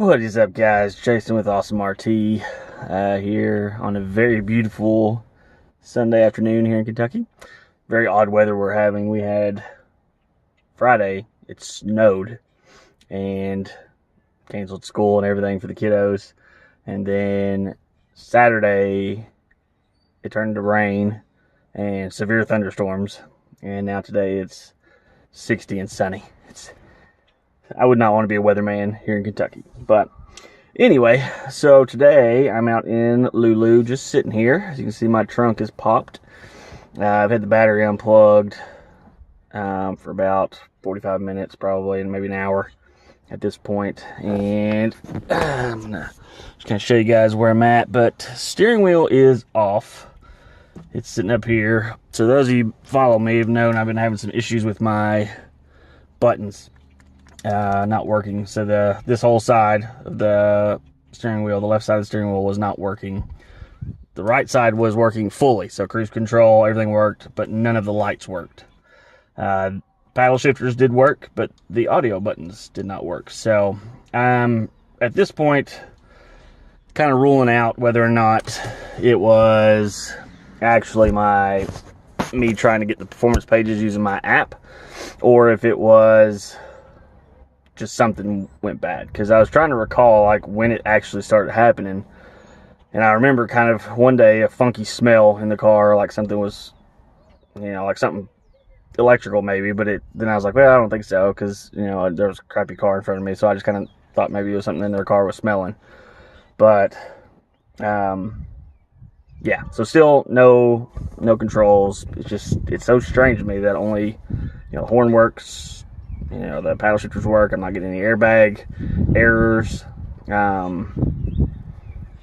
What is up, guys? Jason with Awesome RT here on a very beautiful Sunday afternoon here in Kentucky. Very odd weather we're having. We had Friday, it snowed and canceled school and everything for the kiddos. And then Saturday, it turned to rain and severe thunderstorms. And now today it's 60 and sunny. I would not want to be a weatherman here in Kentucky. But anyway, so today I'm out in Lulu just sitting here. As you can see, my trunk is popped. I've had the battery unplugged for about 45 minutes probably, and maybe an hour at this point. And I'm going to just kind of show you guys where I'm at. But steering wheel is off. It's sitting up here. So those of you who follow me have known I've been having some issues with my buttons. Not working. So this whole side of the steering wheel, the left side of the steering wheel, was not working. The right side was working fully, so cruise control, everything worked, but none of the lights worked. Paddle shifters did work, but the audio buttons did not work. So I'm at this point kind of ruling out whether or not it was actually me trying to get the performance pages using my app, or if it was just something went bad, because I was trying to recall like when it actually started happening, and I remember kind of one day a funky smell in the car, like something was, like something electrical maybe, but then I was like, well, I don't think so, because there was a crappy car in front of me, so I just kind of thought maybe it was something in their car was smelling. But yeah, so still no controls. It's so strange to me that only the horn works, the paddle shifters work. I'm not getting any airbag errors.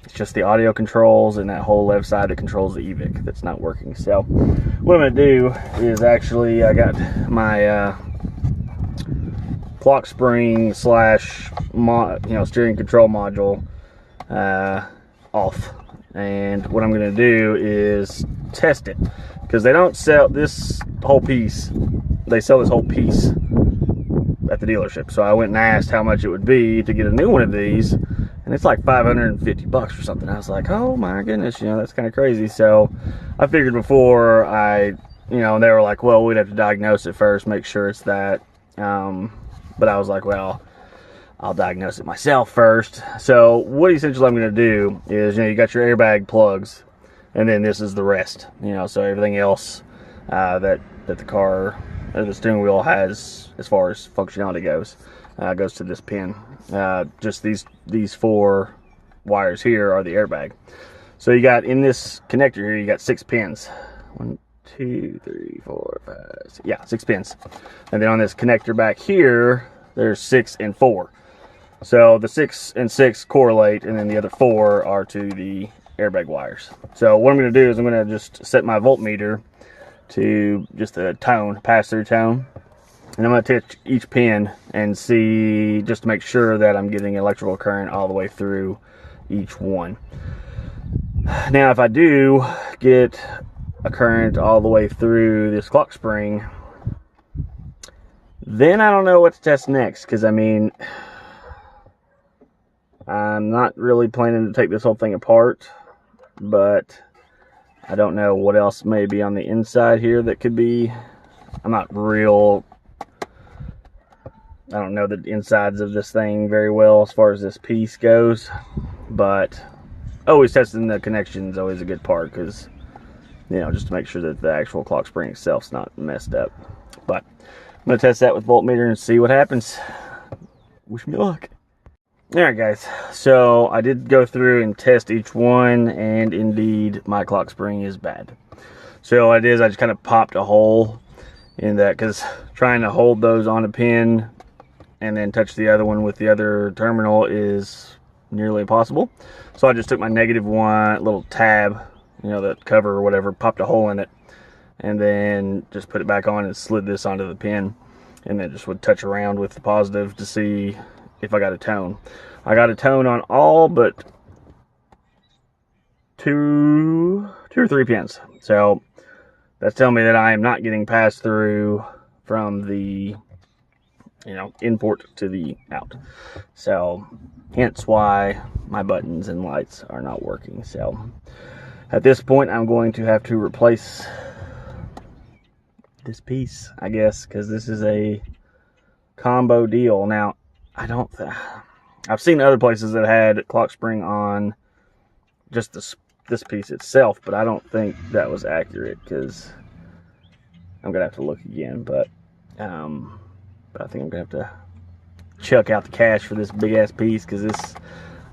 It's just the audio controls and that whole left side that controls the EVIC that's not working. So what I'm going to do is actually, I got my Clockspring / steering control module off. And what I'm going to do is test it, because they don't sell this whole piece. They sell this whole piece at the dealership. So I went and asked how much it would be to get a new one of these, and it's like $550 or something. I was like, oh my goodness, that's kind of crazy. So I figured before they were like, well, we'd have to diagnose it first, make sure it's that. But I was like, well, I'll diagnose it myself first. So what essentially I'm going to do is, you got your airbag plugs, and then this is the rest. So everything else that the car or the steering wheel has, as far as functionality goes to this pin. Just these four wires here are the airbag. So you got in this connector here, you got 6 pins. 1, 2, 3, 4, 5, 6. Yeah, 6 pins. And then on this connector back here, there's 6 and 4. So the 6 and 6 correlate, and then the other 4 are to the airbag wires. So what I'm going to do is I'm going to just set my voltmeter to just a tone, pass-through tone. And I'm going to touch each pin and see, just to make sure that I'm getting electrical current all the way through each one. Now, if I do get a current all the way through this Clockspring, then I don't know what to test next, because I'm not really planning to take this whole thing apart, but I don't know what else may be on the inside here that could be. I don't know the insides of this thing very well as far as this piece goes, but always testing the connection is always a good part, because just to make sure that the actual Clockspring itself's not messed up. But I'm going to test that with voltmeter and see what happens. Wish me luck. Alright guys, so I did go through and test each one, and indeed my Clockspring is bad. So what it is, I just kind of popped a hole in that, because trying to hold those on a pin and then touch the other one with the other terminal is nearly impossible. So I just took my -1 little tab, that cover or whatever, popped a hole in it, and then just put it back on and slid this onto the pin, and then just would touch around with the positive to see if I got a tone. I got a tone on all but two or three pins. So that's telling me that I am not getting passed through from the in port to the out. So hence why my buttons and lights are not working. So at this point, I'm going to have to replace this piece, I guess, because this is a combo deal. Now, I've seen other places that had Clockspring on just this piece itself, but I don't think that was accurate, because I'm gonna have to look again. But I think I'm gonna have to chuck out the cash for this big ass piece, because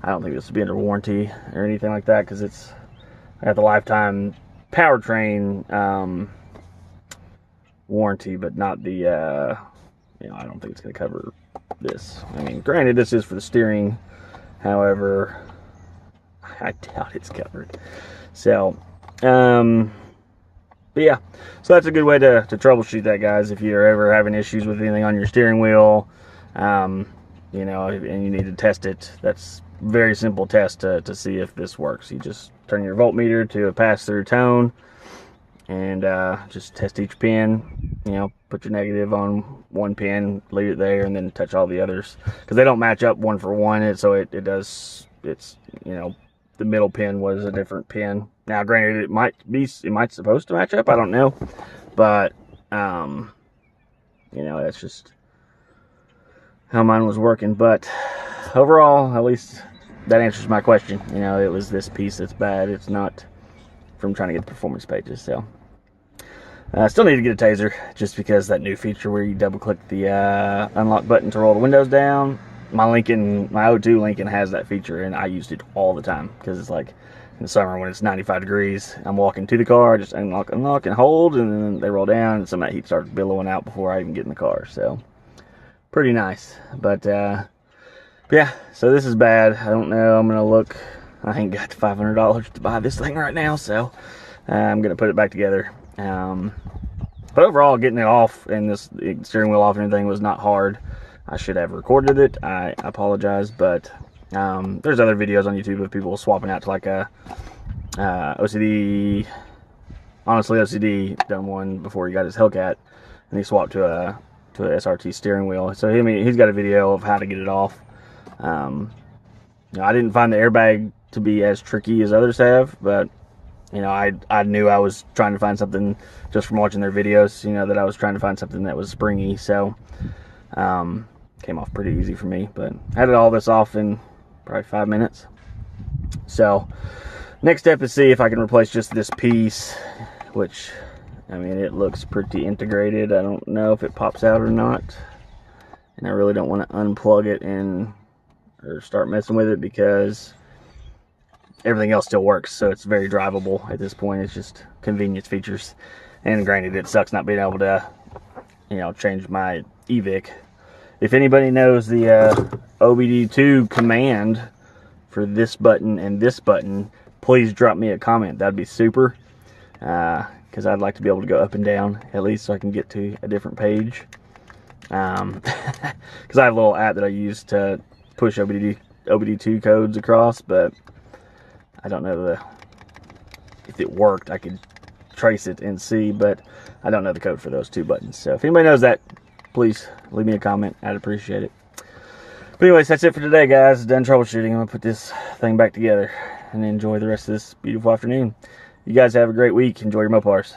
I don't think this will be under warranty or anything like that, because I got the lifetime powertrain warranty, but not the I don't think it's going to cover this. I mean, granted, this is for the steering, however, I doubt it's covered. So but yeah, so that's a good way to troubleshoot that, guys. If you're ever having issues with anything on your steering wheel, and you need to test it, that's a very simple test to see if this works. You just turn your voltmeter to a pass-through tone, and just test each pin. Put your negative on one pin, leave it there, and then touch all the others, because they don't match up one for one. So it does. It's the middle pin was a different pin. Now, granted, it might supposed to match up. I don't know, but that's just how mine was working. But overall, at least that answers my question. It was this piece that's bad. It's not from trying to get the performance pages. So I still need to get a taser, just because that new feature where you double click the unlock button to roll the windows down. My O2 Lincoln has that feature, and I used it all the time, because it's like in the summer when it's 95 degrees, I'm walking to the car, I just unlock and hold, and then they roll down, and some of that heat starts billowing out before I even get in the car. So pretty nice. But yeah, so this is bad. I don't know. I'm gonna look. I ain't got $500 to buy this thing right now, so I'm gonna put it back together. But overall, getting it off and this steering wheel off and everything was not hard. I should have recorded it. I apologize, but there's other videos on YouTube of people swapping out to like a OCD. Honestly, OCD done one before he got his Hellcat, and he swapped to a SRT steering wheel. So he's got a video of how to get it off. I didn't find the airbag to be as tricky as others have, but I knew I was trying to find something just from watching their videos, that I was trying to find something that was springy. So came off pretty easy for me, but I had all this off in probably 5 minutes. So next step is see if I can replace just this piece, which, I mean, it looks pretty integrated. I don't know if it pops out or not, and I really don't want to unplug it or start messing with it, because everything else still works. So it's very drivable at this point. It's just convenience features, and granted, it sucks not being able to change my EVIC. If anybody knows the OBD2 command for this button and this button, please drop me a comment. That'd be super, because I'd like to be able to go up and down at least, so I can get to a different page. Because I have a little app that I use to push OBD2 codes across, but I don't know if it worked. I could trace it and see, but I don't know the code for those two buttons. So if anybody knows that, please leave me a comment. I'd appreciate it. But anyways, that's it for today, guys. Done troubleshooting. I'm gonna put this thing back together and enjoy the rest of this beautiful afternoon. You guys have a great week. Enjoy your Mopars.